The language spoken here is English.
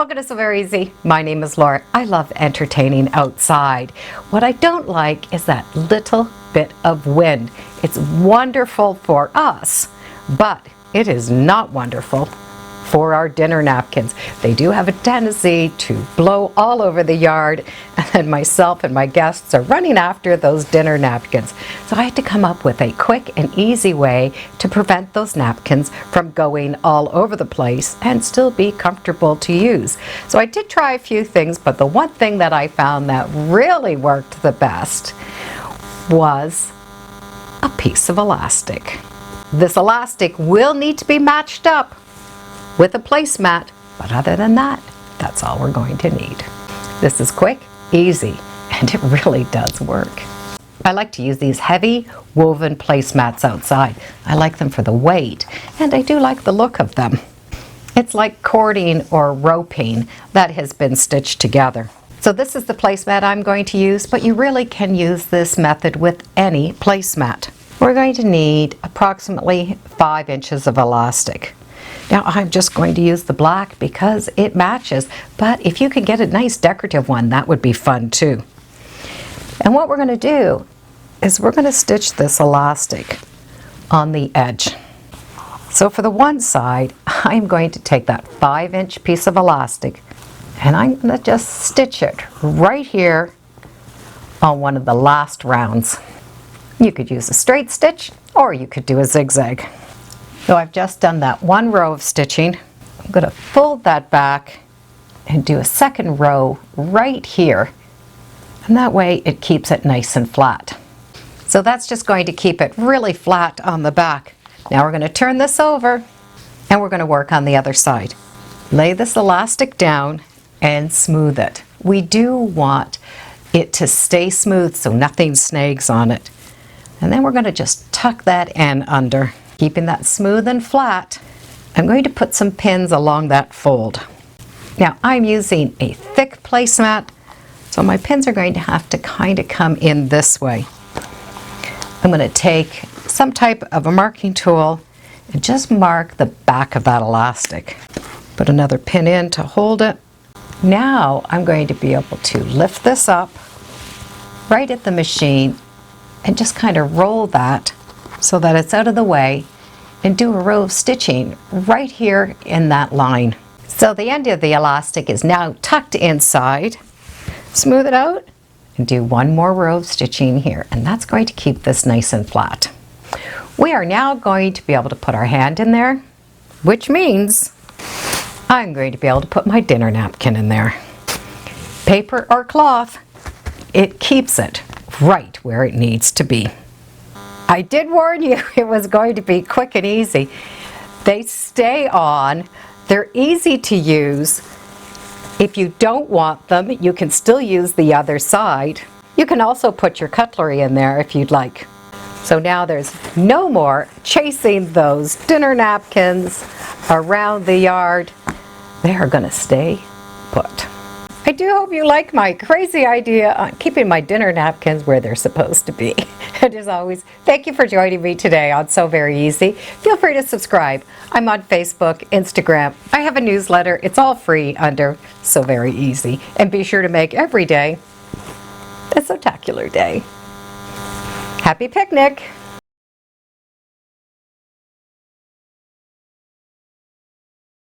Welcome to So Very Easy. My name is Laura. I love entertaining outside. What I don't like is that little bit of wind. It's wonderful for us, but it is not wonderful for our dinner napkins. They do have a tendency to blow all over the yard, and then myself and my guests are running after those dinner napkins. So I had to come up with a quick and easy way to prevent those napkins from going all over the place and still be comfortable to use. So I did try a few things, but the one thing that I found that really worked the best was a piece of elastic. This elastic will need to be matched up with a placemat, but other than that, that's all we're going to need. This is quick, easy, and it really does work. I like to use these heavy woven placemats outside. I like them for the weight, and I do like the look of them. It's like cording or roping that has been stitched together. So this is the placemat I'm going to use, but you really can use this method with any placemat. We're going to need approximately 5 inches of elastic. Now I'm just going to use the black because it matches, but if you can get a nice decorative one, that would be fun too. And what we're going to do is we're going to stitch this elastic on the edge. So for the one side, I'm going to take that 5-inch piece of elastic and I'm going to just stitch it right here on one of the last rounds. You could use a straight stitch or you could do a zigzag. So I've just done that one row of stitching. I'm going to fold that back and do a second row right here. And that way it keeps it nice and flat. So that's just going to keep it really flat on the back. Now we're going to turn this over and we're going to work on the other side. Lay this elastic down and smooth it. We do want it to stay smooth so nothing snags on it. And then we're going to just tuck that end under. Keeping that smooth and flat, I'm going to put some pins along that fold. Now I'm using a thick placemat, so my pins are going to have to kind of come in this way. I'm going to take some type of a marking tool and just mark the back of that elastic. Put another pin in to hold it. Now I'm going to be able to lift this up right at the machine and just kind of roll that so that it's out of the way and do a row of stitching right here in that line. So the end of the elastic is now tucked inside. Smooth it out and do one more row of stitching here, and that's going to keep this nice and flat. We are now going to be able to put our hand in there, which means I'm going to be able to put my dinner napkin in there. Paper or cloth, it keeps it right where it needs to be. I did warn you it was going to be quick and easy. They stay on. They're easy to use. If you don't want them, you can still use the other side. You can also put your cutlery in there if you'd like. So now there's no more chasing those dinner napkins around the yard. They are going to stay put. I do hope you like my crazy idea on keeping my dinner napkins where they're supposed to be. And as always, thank you for joining me today on So Very Easy. Feel free to subscribe. I'm on Facebook, Instagram. I have a newsletter. It's all free under So Very Easy. And be sure to make every day a spectacular day. Happy picnic!